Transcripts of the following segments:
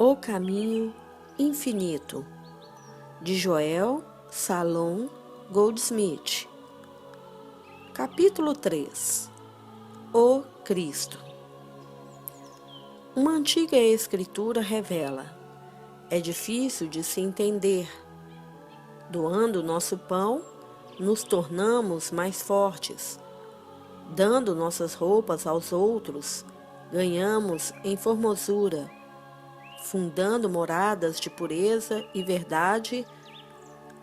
O Caminho Infinito, de Joel Salom Goldsmith. Capítulo 3. O Cristo. Uma antiga escritura revela: é difícil de se entender. Doando nosso pão, nos tornamos mais fortes. Dando nossas roupas aos outros, ganhamos em formosura. Fundando moradas de pureza e verdade,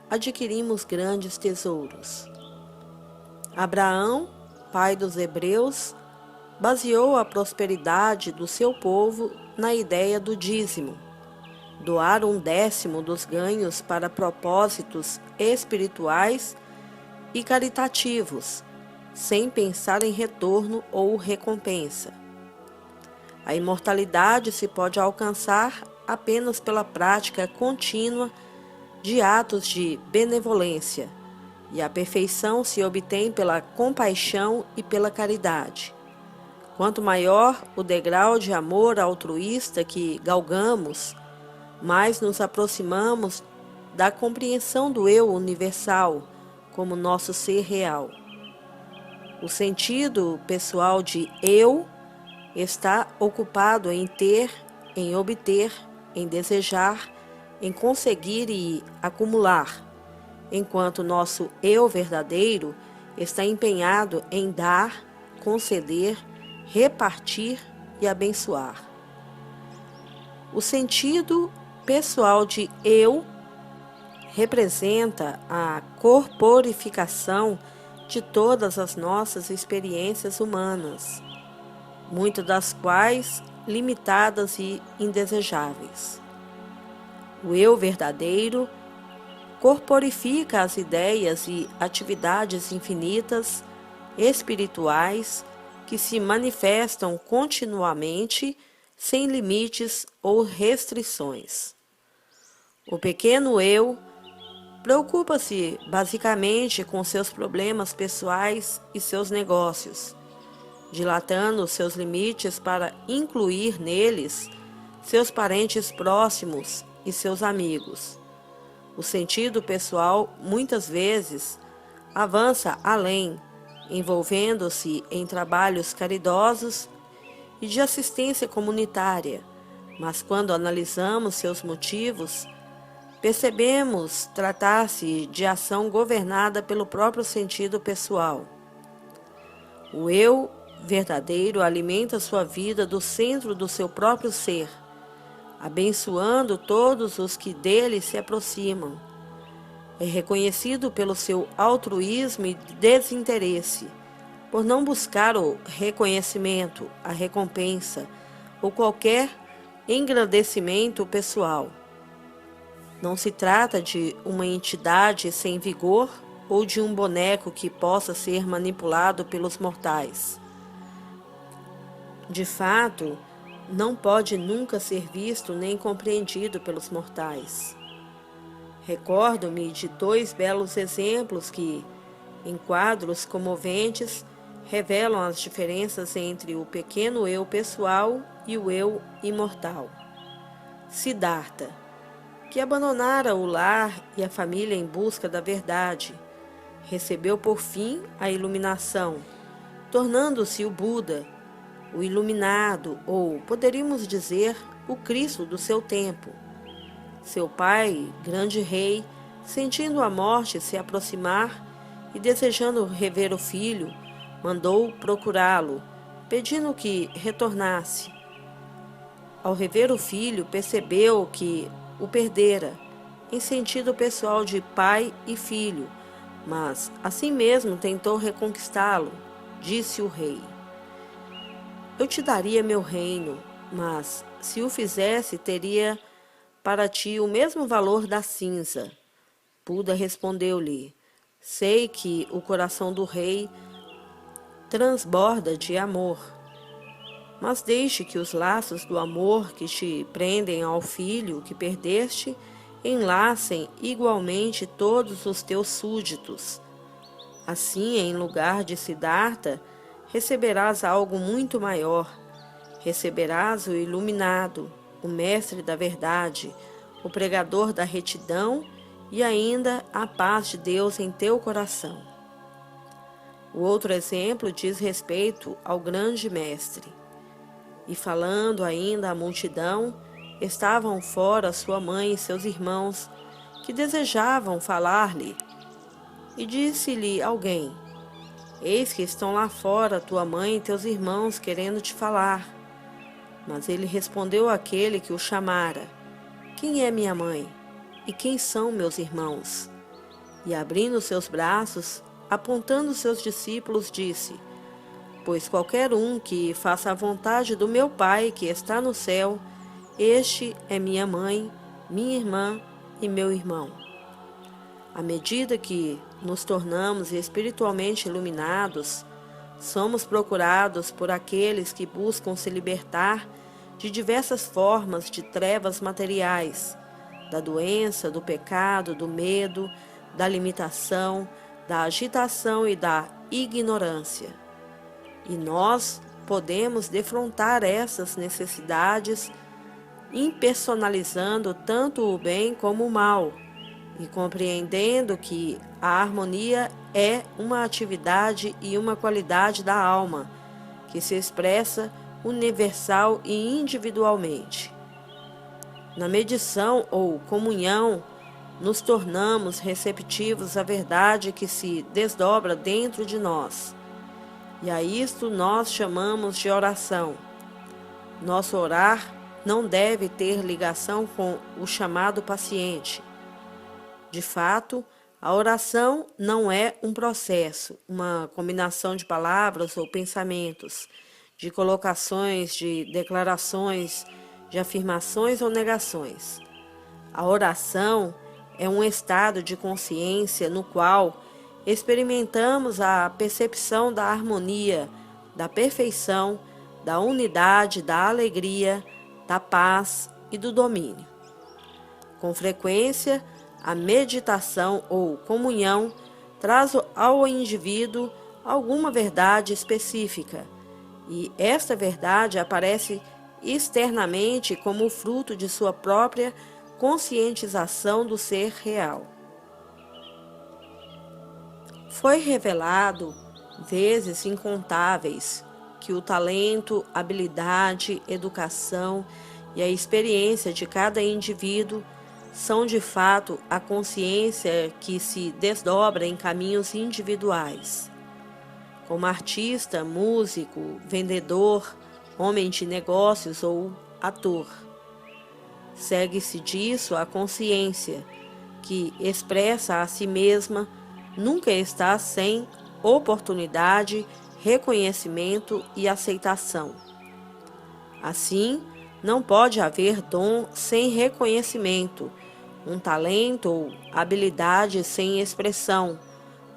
adquirimos grandes tesouros. Abraão, pai dos hebreus, baseou a prosperidade do seu povo na ideia do dízimo, doar 1/10 dos ganhos para propósitos espirituais e caritativos, sem pensar em retorno ou recompensa. A imortalidade se pode alcançar apenas pela prática contínua de atos de benevolência, e a perfeição se obtém pela compaixão e pela caridade. Quanto maior o degrau de amor altruísta que galgamos, mais nos aproximamos da compreensão do eu universal como nosso ser real. O sentido pessoal de eu está ocupado em ter, em obter, em desejar, em conseguir e acumular, enquanto nosso eu verdadeiro está empenhado em dar, conceder, repartir e abençoar. O sentido pessoal de eu representa a corporificação de todas as nossas experiências humanas, muitas das quais limitadas e indesejáveis. O eu verdadeiro corporifica as ideias e atividades infinitas, espirituais, que se manifestam continuamente, sem limites ou restrições. O pequeno eu preocupa-se basicamente com seus problemas pessoais e seus negócios, dilatando seus limites para incluir neles seus parentes próximos e seus amigos. O sentido pessoal, muitas vezes, avança além, envolvendo-se em trabalhos caridosos e de assistência comunitária, mas quando analisamos seus motivos, percebemos tratar-se de ação governada pelo próprio sentido pessoal. O eu verdadeiro alimenta sua vida do centro do seu próprio ser, abençoando todos os que dele se aproximam. É reconhecido pelo seu altruísmo e desinteresse, por não buscar o reconhecimento, a recompensa ou qualquer engrandecimento pessoal. Não se trata de uma entidade sem vigor ou de um boneco que possa ser manipulado pelos mortais. De fato, não pode nunca ser visto nem compreendido pelos mortais. Recordo-me de 2 belos exemplos que, em quadros comoventes, revelam as diferenças entre o pequeno eu pessoal e o eu imortal. Siddhartha, que abandonara o lar e a família em busca da verdade, recebeu por fim a iluminação, tornando-se o Buda, o iluminado, ou, poderíamos dizer, o Cristo do seu tempo. Seu pai, grande rei, sentindo a morte se aproximar e desejando rever o filho, mandou procurá-lo, pedindo que retornasse. Ao rever o filho, percebeu que o perdera, em sentido pessoal de pai e filho, mas assim mesmo tentou reconquistá-lo. Disse o rei: eu te daria meu reino, mas, se o fizesse, teria para ti o mesmo valor da cinza. Buda respondeu-lhe: sei que o coração do rei transborda de amor, mas deixe que os laços do amor que te prendem ao filho que perdeste enlacem igualmente todos os teus súditos. Assim, em lugar de Siddhartha, receberás algo muito maior. Receberás o iluminado, o mestre da verdade, o pregador da retidão e ainda a paz de Deus em teu coração. O outro exemplo diz respeito ao grande mestre. E falando ainda à multidão, estavam fora sua mãe e seus irmãos, que desejavam falar-lhe. E disse-lhe alguém: Eis que estão lá fora tua mãe e teus irmãos querendo te falar. Mas ele respondeu àquele que o chamara: Quem é minha mãe? E quem são meus irmãos? E abrindo seus braços, apontando seus discípulos, disse: Pois qualquer um que faça a vontade do meu Pai que está no céu, este é minha mãe, minha irmã e meu irmão. À medida que nos tornamos espiritualmente iluminados, somos procurados por aqueles que buscam se libertar de diversas formas de trevas materiais, da doença, do pecado, do medo, da limitação, da agitação e da ignorância. E nós podemos defrontar essas necessidades impersonalizando tanto o bem como o mal e compreendendo que a harmonia é uma atividade e uma qualidade da alma que se expressa universal e individualmente. Na medição ou comunhão, nos tornamos receptivos à verdade que se desdobra dentro de nós. E a isto nós chamamos de oração. Nosso orar não deve ter ligação com o chamado paciente. De fato, a oração não é um processo, uma combinação de palavras ou pensamentos, de colocações, de declarações, de afirmações ou negações. A oração é um estado de consciência no qual experimentamos a percepção da harmonia, da perfeição, da unidade, da alegria, da paz e do domínio. Com frequência, a meditação ou comunhão traz ao indivíduo alguma verdade específica, e esta verdade aparece externamente como fruto de sua própria conscientização do ser real. Foi revelado, vezes incontáveis, que o talento, habilidade, educação e a experiência de cada indivíduo são de fato a consciência que se desdobra em caminhos individuais. Como artista, músico, vendedor, homem de negócios ou ator. Segue-se disso a consciência, que expressa a si mesma, nunca está sem oportunidade, reconhecimento e aceitação. Assim, não pode haver dom sem reconhecimento, um talento ou habilidade sem expressão,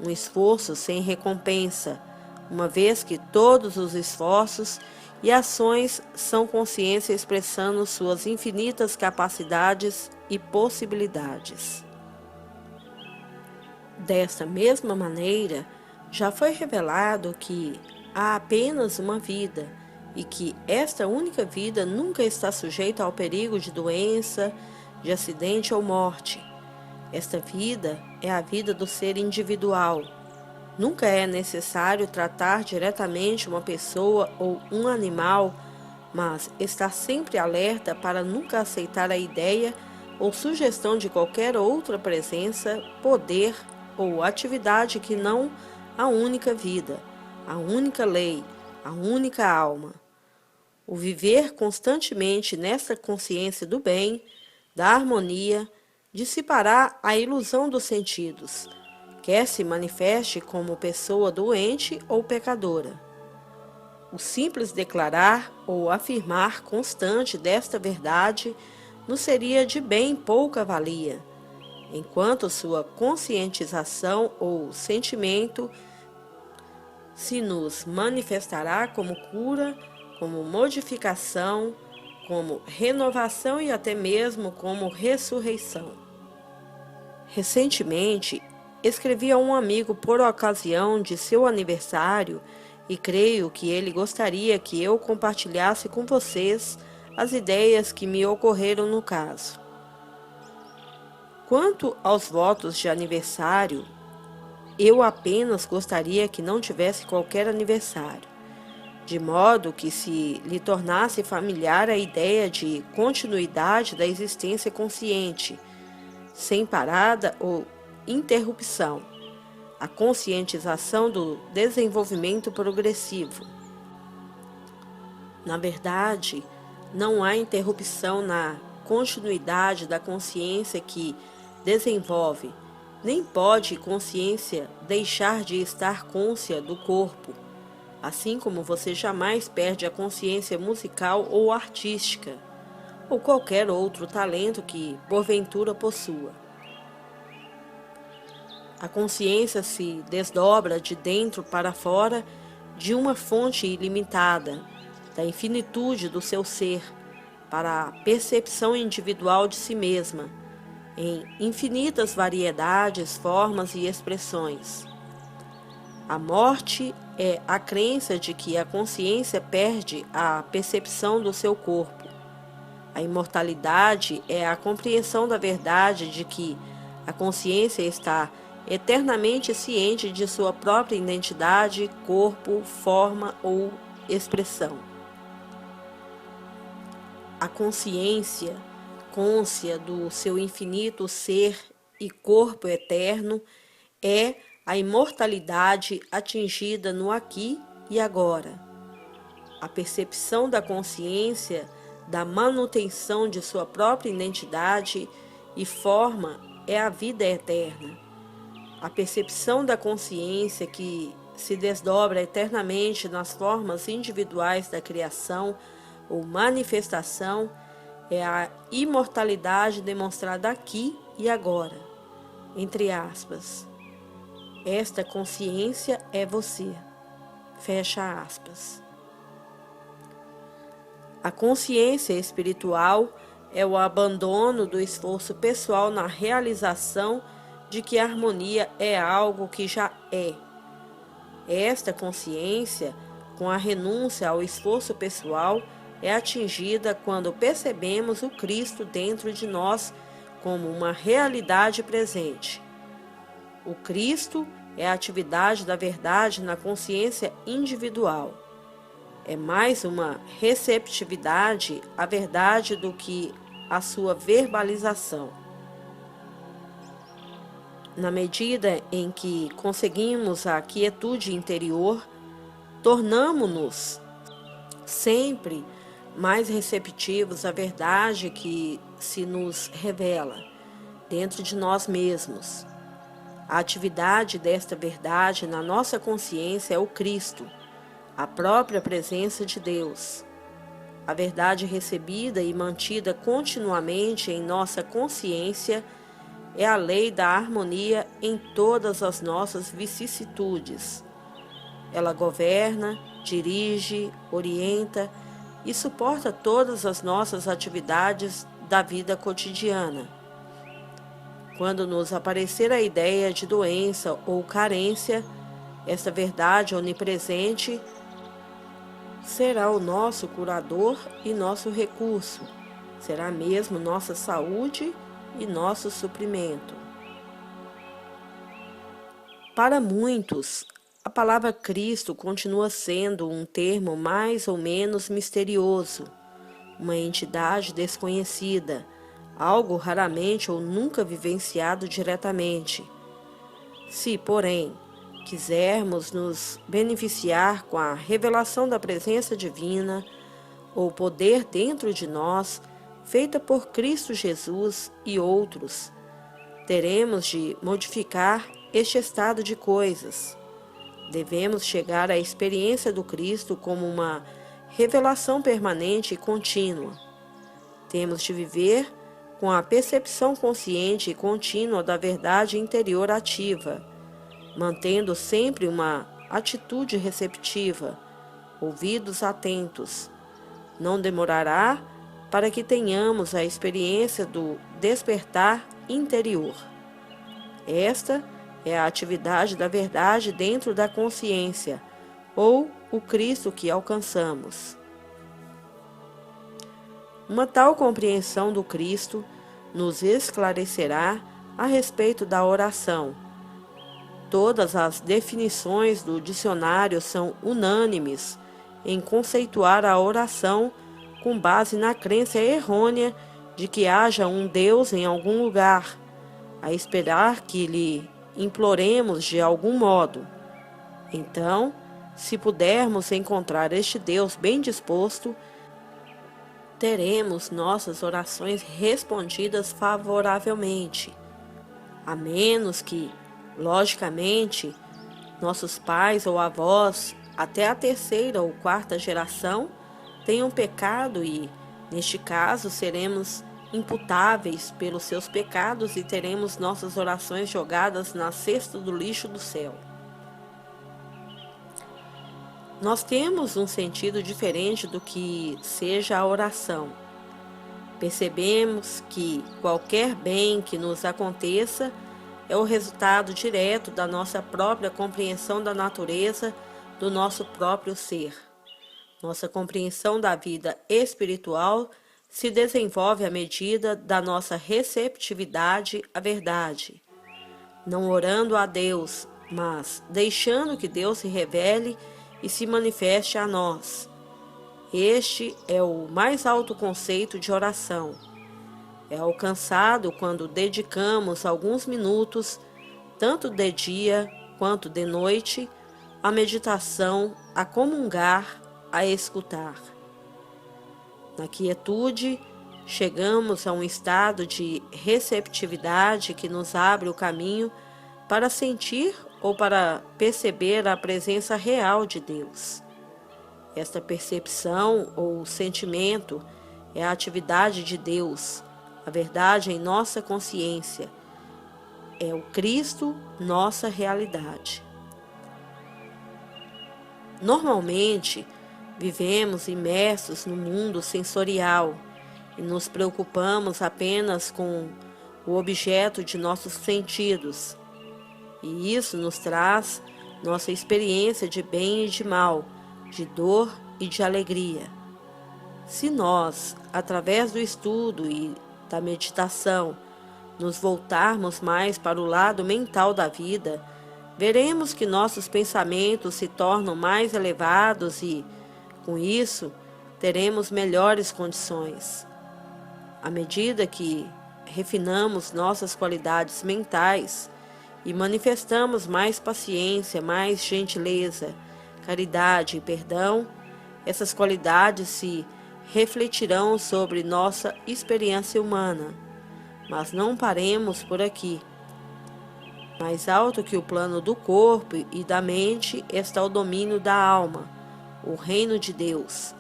um esforço sem recompensa, uma vez que todos os esforços e ações são consciência expressando suas infinitas capacidades e possibilidades. Desta mesma maneira, já foi revelado que há apenas uma vida e que esta única vida nunca está sujeita ao perigo de doença, de acidente ou morte. Esta vida é a vida do ser individual. Nunca é necessário tratar diretamente uma pessoa ou um animal, mas estar sempre alerta para nunca aceitar a ideia ou sugestão de qualquer outra presença, poder ou atividade que não a única vida, a única lei, a única alma. O viver constantemente nesta consciência do bem, da harmonia, dissipará a ilusão dos sentidos, quer se manifeste como pessoa doente ou pecadora. O simples declarar ou afirmar constante desta verdade nos seria de bem pouca valia, enquanto sua conscientização ou sentimento se nos manifestará como cura, como modificação, como renovação e até mesmo como ressurreição. Recentemente, escrevi a um amigo por ocasião de seu aniversário e creio que ele gostaria que eu compartilhasse com vocês as ideias que me ocorreram no caso. Quanto aos votos de aniversário, eu apenas gostaria que não tivesse qualquer aniversário, de modo que se lhe tornasse familiar a ideia de continuidade da existência consciente, sem parada ou interrupção, a conscientização do desenvolvimento progressivo. Na verdade, não há interrupção na continuidade da consciência que desenvolve, nem pode consciência deixar de estar cônscia do corpo, assim como você jamais perde a consciência musical ou artística, ou qualquer outro talento que porventura possua. A consciência se desdobra de dentro para fora de uma fonte ilimitada, da infinitude do seu ser, para a percepção individual de si mesma, em infinitas variedades, formas e expressões. A morte é a crença de que a consciência perde a percepção do seu corpo. A imortalidade é a compreensão da verdade de que a consciência está eternamente ciente de sua própria identidade, corpo, forma ou expressão. A consciência, cônscia do seu infinito ser e corpo eterno, é a imortalidade atingida no aqui e agora. A percepção da consciência da manutenção de sua própria identidade e forma é a vida eterna. A percepção da consciência que se desdobra eternamente nas formas individuais da criação ou manifestação é a imortalidade demonstrada aqui e agora, entre aspas. Esta consciência é você, fecha aspas. A consciência espiritual é o abandono do esforço pessoal na realização de que a harmonia é algo que já é. Esta consciência, com a renúncia ao esforço pessoal, é atingida quando percebemos o Cristo dentro de nós como uma realidade presente. O Cristo é a atividade da verdade na consciência individual. É mais uma receptividade à verdade do que a sua verbalização. Na medida em que conseguimos a quietude interior, tornamo-nos sempre mais receptivos à verdade que se nos revela dentro de nós mesmos. A atividade desta verdade na nossa consciência é o Cristo, a própria presença de Deus. A verdade recebida e mantida continuamente em nossa consciência é a lei da harmonia em todas as nossas vicissitudes. Ela governa, dirige, orienta e suporta todas as nossas atividades da vida cotidiana. Quando nos aparecer a ideia de doença ou carência, esta verdade onipresente será o nosso curador e nosso recurso, será mesmo nossa saúde e nosso suprimento. Para muitos, a palavra Cristo continua sendo um termo mais ou menos misterioso, uma entidade desconhecida, algo raramente ou nunca vivenciado diretamente. Se, porém, quisermos nos beneficiar com a revelação da presença divina ou poder dentro de nós, feita por Cristo Jesus e outros, teremos de modificar este estado de coisas. Devemos chegar à experiência do Cristo como uma revelação permanente e contínua. Temos de viver com a percepção consciente e contínua da verdade interior ativa, mantendo sempre uma atitude receptiva, ouvidos atentos. Não demorará para que tenhamos a experiência do despertar interior. Esta é a atividade da verdade dentro da consciência, ou o Cristo que alcançamos. Uma tal compreensão do Cristo nos esclarecerá a respeito da oração. Todas as definições do dicionário são unânimes em conceituar a oração com base na crença errônea de que haja um Deus em algum lugar, a esperar que lhe imploremos de algum modo. Então, se pudermos encontrar este Deus bem disposto, teremos nossas orações respondidas favoravelmente, a menos que, logicamente, nossos pais ou avós, até a terceira ou quarta geração, tenham pecado e, neste caso, seremos imputáveis pelos seus pecados e teremos nossas orações jogadas na cesta do lixo do céu. Nós temos um sentido diferente do que seja a oração. Percebemos que qualquer bem que nos aconteça é o resultado direto da nossa própria compreensão da natureza do nosso próprio ser. Nossa compreensão da vida espiritual se desenvolve à medida da nossa receptividade à verdade, não orando a Deus, mas deixando que Deus se revele e se manifeste a nós. Este é o mais alto conceito de oração. É alcançado quando dedicamos alguns minutos, tanto de dia quanto de noite, à meditação, a comungar, a escutar. Na quietude, chegamos a um estado de receptividade que nos abre o caminho para sentir ou para perceber a presença real de Deus. Esta percepção ou sentimento é a atividade de Deus, a verdade em nossa consciência. É o Cristo, nossa realidade. Normalmente, vivemos imersos no mundo sensorial e nos preocupamos apenas com o objeto de nossos sentidos. E isso nos traz nossa experiência de bem e de mal, de dor e de alegria. Se nós, através do estudo e da meditação, nos voltarmos mais para o lado mental da vida, veremos que nossos pensamentos se tornam mais elevados e, com isso, teremos melhores condições. À medida que refinamos nossas qualidades mentais e manifestamos mais paciência, mais gentileza, caridade e perdão, essas qualidades se refletirão sobre nossa experiência humana. Mas não paremos por aqui. Mais alto que o plano do corpo e da mente está o domínio da alma, o reino de Deus.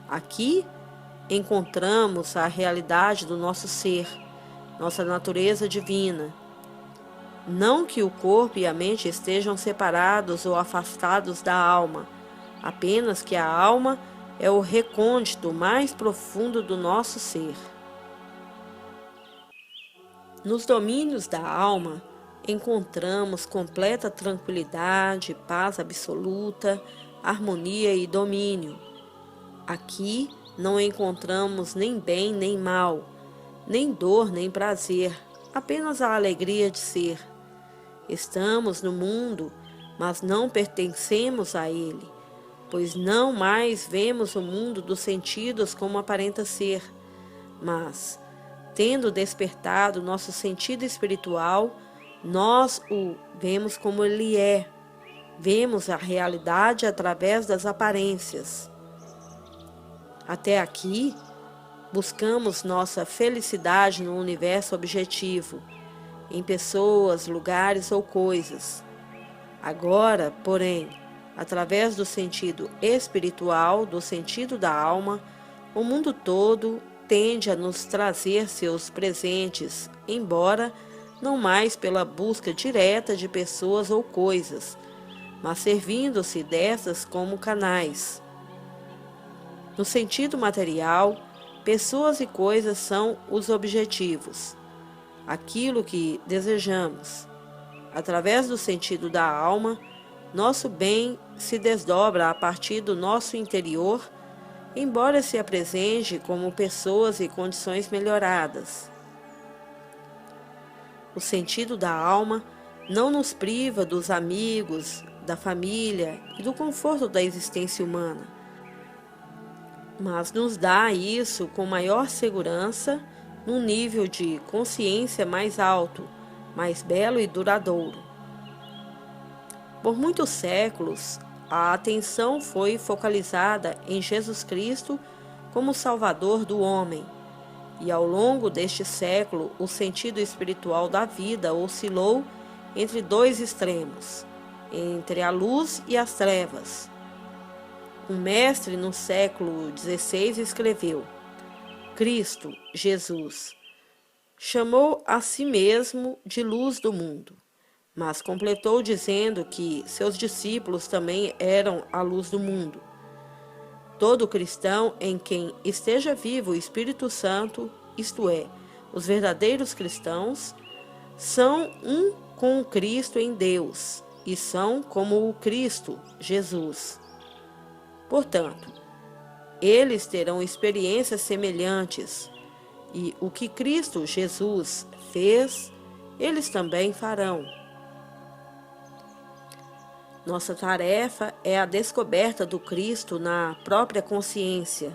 Aqui encontramos a realidade do nosso ser, nossa natureza divina. Não que o corpo e a mente estejam separados ou afastados da alma, apenas que a alma é o recôndito mais profundo do nosso ser. Nos domínios da alma, encontramos completa tranquilidade, paz absoluta, harmonia e domínio. Aqui não encontramos nem bem nem mal, nem dor nem prazer, apenas a alegria de ser. Estamos no mundo, mas não pertencemos a ele, pois não mais vemos o mundo dos sentidos como aparenta ser, mas, tendo despertado nosso sentido espiritual, nós o vemos como ele é. Vemos a realidade através das aparências. Até aqui, buscamos nossa felicidade no universo objetivo, em pessoas, lugares ou coisas. Agora, porém, através do sentido espiritual, do sentido da alma, o mundo todo tende a nos trazer seus presentes, embora não mais pela busca direta de pessoas ou coisas, mas servindo-se dessas como canais. No sentido material, pessoas e coisas são os objetivos, aquilo que desejamos. Através do sentido da alma, nosso bem se desdobra a partir do nosso interior embora se apresente como pessoas e condições melhoradas. O sentido da alma não nos priva dos amigos, da família e do conforto da existência humana, mas nos dá isso com maior segurança, num nível de consciência mais alto, mais belo e duradouro. Por muitos séculos, a atenção foi focalizada em Jesus Cristo como Salvador do homem, e ao longo deste século o sentido espiritual da vida oscilou entre dois extremos, entre a luz e as trevas. Um mestre no século XVI escreveu: Cristo, Jesus, chamou a si mesmo de luz do mundo, mas completou dizendo que seus discípulos também eram a luz do mundo. Todo cristão em quem esteja vivo o Espírito Santo, isto é, os verdadeiros cristãos, são um com o Cristo em Deus e são como o Cristo, Jesus. Portanto, eles terão experiências semelhantes e o que Cristo, Jesus, fez, eles também farão. Nossa tarefa é a descoberta do Cristo na própria consciência.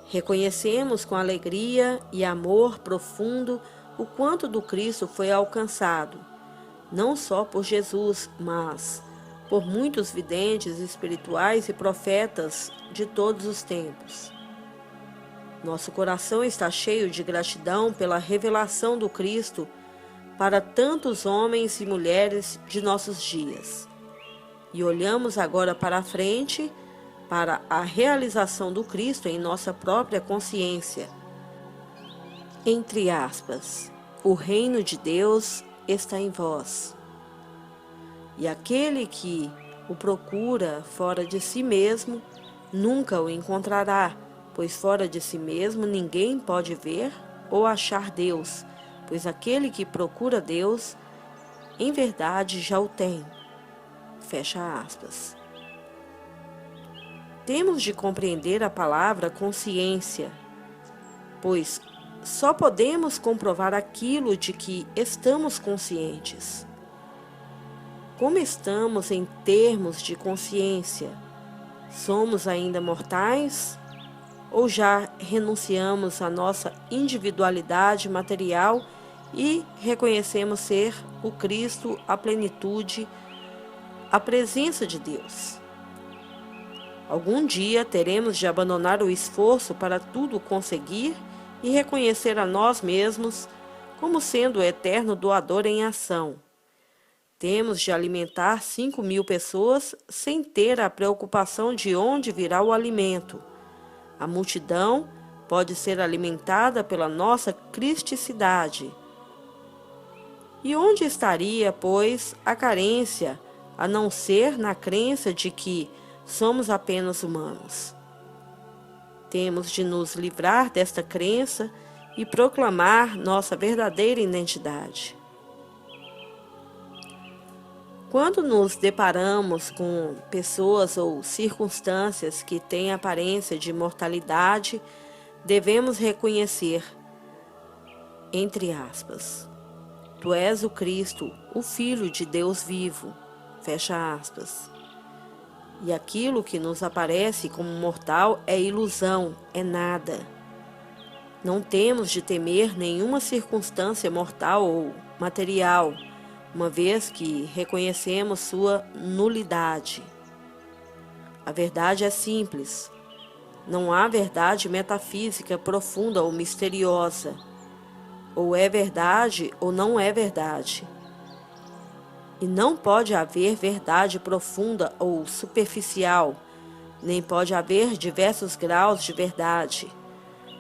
Reconhecemos com alegria e amor profundo o quanto do Cristo foi alcançado, não só por Jesus, mas por muitos videntes espirituais e profetas de todos os tempos. Nosso coração está cheio de gratidão pela revelação do Cristo para tantos homens e mulheres de nossos dias. E olhamos agora para a frente, para a realização do Cristo em nossa própria consciência. Entre aspas, o reino de Deus está em vós. E aquele que o procura fora de si mesmo, nunca o encontrará, pois fora de si mesmo ninguém pode ver ou achar Deus, pois aquele que procura Deus, em verdade já o tem. Fecha aspas. Temos de compreender a palavra consciência, pois só podemos comprovar aquilo de que estamos conscientes. Como estamos em termos de consciência? Somos ainda mortais? Ou já renunciamos à nossa individualidade material e reconhecemos ser o Cristo, a plenitude, a presença de Deus? Algum dia teremos de abandonar o esforço para tudo conseguir e reconhecer a nós mesmos como sendo o eterno doador em ação. Temos de alimentar 5.000 pessoas sem ter a preocupação de onde virá o alimento. A multidão pode ser alimentada pela nossa cristicidade. E onde estaria, pois, a carência, a não ser na crença de que somos apenas humanos? Temos de nos livrar desta crença e proclamar nossa verdadeira identidade. Quando nos deparamos com pessoas ou circunstâncias que têm aparência de mortalidade, devemos reconhecer, entre aspas, Tu és o Cristo, o Filho de Deus vivo, fecha aspas. E aquilo que nos aparece como mortal é ilusão, é nada. Não temos de temer nenhuma circunstância mortal ou material, uma vez que reconhecemos sua nulidade. A verdade é simples. Não há verdade metafísica profunda ou misteriosa. Ou é verdade ou não é verdade. E não pode haver verdade profunda ou superficial, nem pode haver diversos graus de verdade.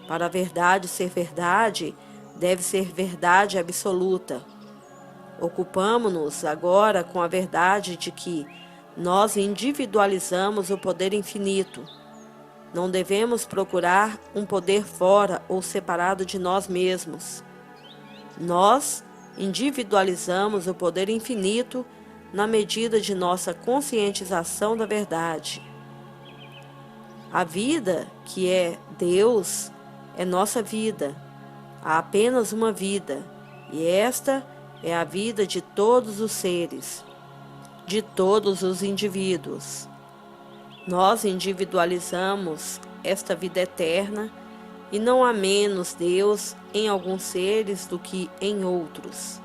Para a verdade ser verdade, deve ser verdade absoluta. Ocupamo-nos agora com a verdade de que nós individualizamos o poder infinito. Não devemos procurar um poder fora ou separado de nós mesmos. Nós individualizamos o poder infinito na medida de nossa conscientização da verdade. A vida, que é Deus, é nossa vida. Há apenas uma vida, e esta é a vida de todos os seres, de todos os indivíduos. Nós individualizamos esta vida eterna e não há menos Deus em alguns seres do que em outros.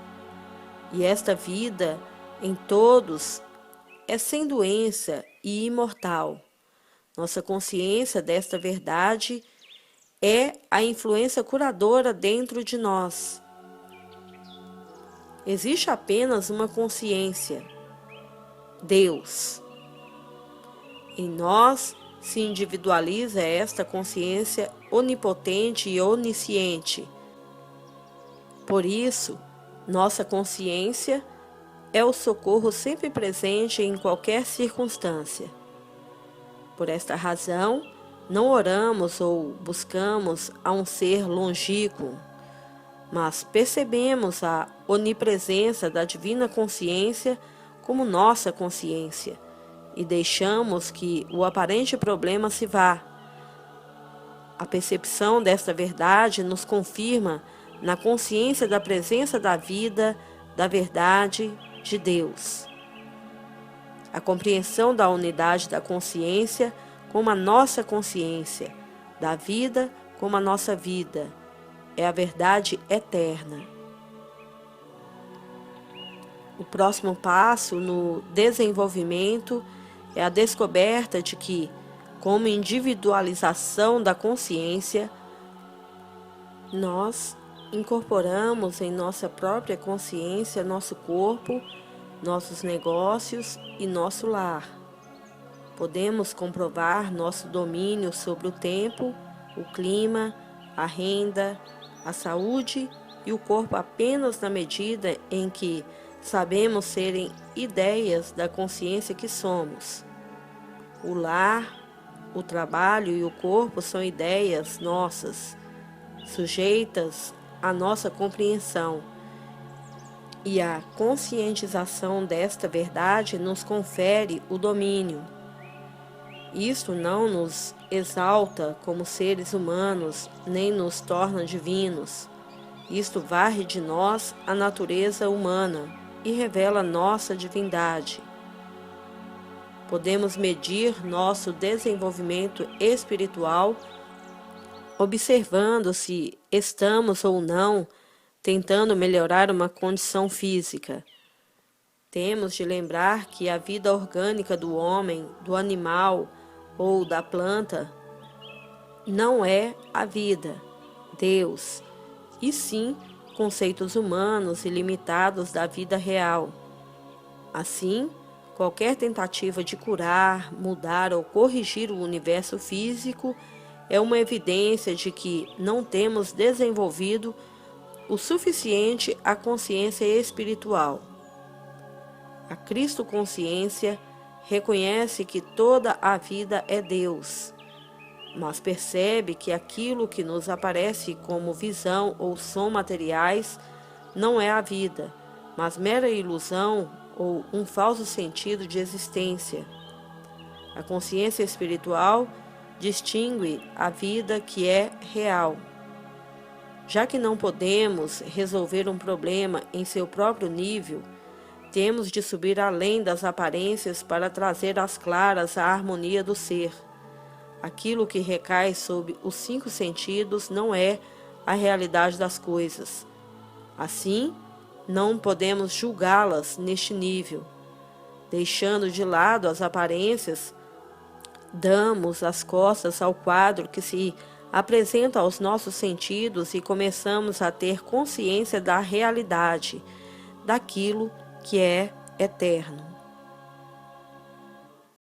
E esta vida em todos é sem doença e imortal. Nossa consciência desta verdade é a influência curadora dentro de nós. Existe apenas uma consciência, Deus. Em nós se individualiza esta consciência onipotente e onisciente. Por isso, nossa consciência é o socorro sempre presente em qualquer circunstância. Por esta razão, não oramos ou buscamos a um ser longínquo, mas percebemos a onipresença da divina consciência como nossa consciência e deixamos que o aparente problema se vá. A percepção desta verdade nos confirma na consciência da presença da vida, da verdade de Deus. A compreensão da unidade da consciência como a nossa consciência, da vida como a nossa vida, é a verdade eterna. O próximo passo no desenvolvimento é a descoberta de que, como individualização da consciência, nós incorporamos em nossa própria consciência nosso corpo, nossos negócios e nosso lar. Podemos comprovar nosso domínio sobre o tempo, o clima, a renda, a saúde e o corpo apenas na medida em que sabemos serem ideias da consciência que somos. O lar, o trabalho e o corpo são ideias nossas, sujeitas à nossa compreensão. E a conscientização desta verdade nos confere o domínio. Isto não nos exalta como seres humanos, nem nos torna divinos. Isto varre de nós a natureza humana e revela nossa divindade. Podemos medir nosso desenvolvimento espiritual observando se estamos ou não tentando melhorar uma condição física. Temos de lembrar que a vida orgânica do homem, do animal ou da planta não é a vida, Deus, e sim conceitos humanos e limitados da vida real. Assim, qualquer tentativa de curar, mudar ou corrigir o universo físico é uma evidência de que não temos desenvolvido o suficiente a consciência espiritual. A Cristo-consciência reconhece que toda a vida é Deus, mas percebe que aquilo que nos aparece como visão ou som materiais não é a vida, mas mera ilusão ou um falso sentido de existência. A consciência espiritual distingue a vida que é real. Já que não podemos resolver um problema em seu próprio nível, temos de subir além das aparências para trazer às claras a harmonia do ser. Aquilo que recai sob os 5 sentidos não é a realidade das coisas. Assim, não podemos julgá-las neste nível. Deixando de lado as aparências, damos as costas ao quadro que se apresenta aos nossos sentidos e começamos a ter consciência da realidade, daquilo que é eterno.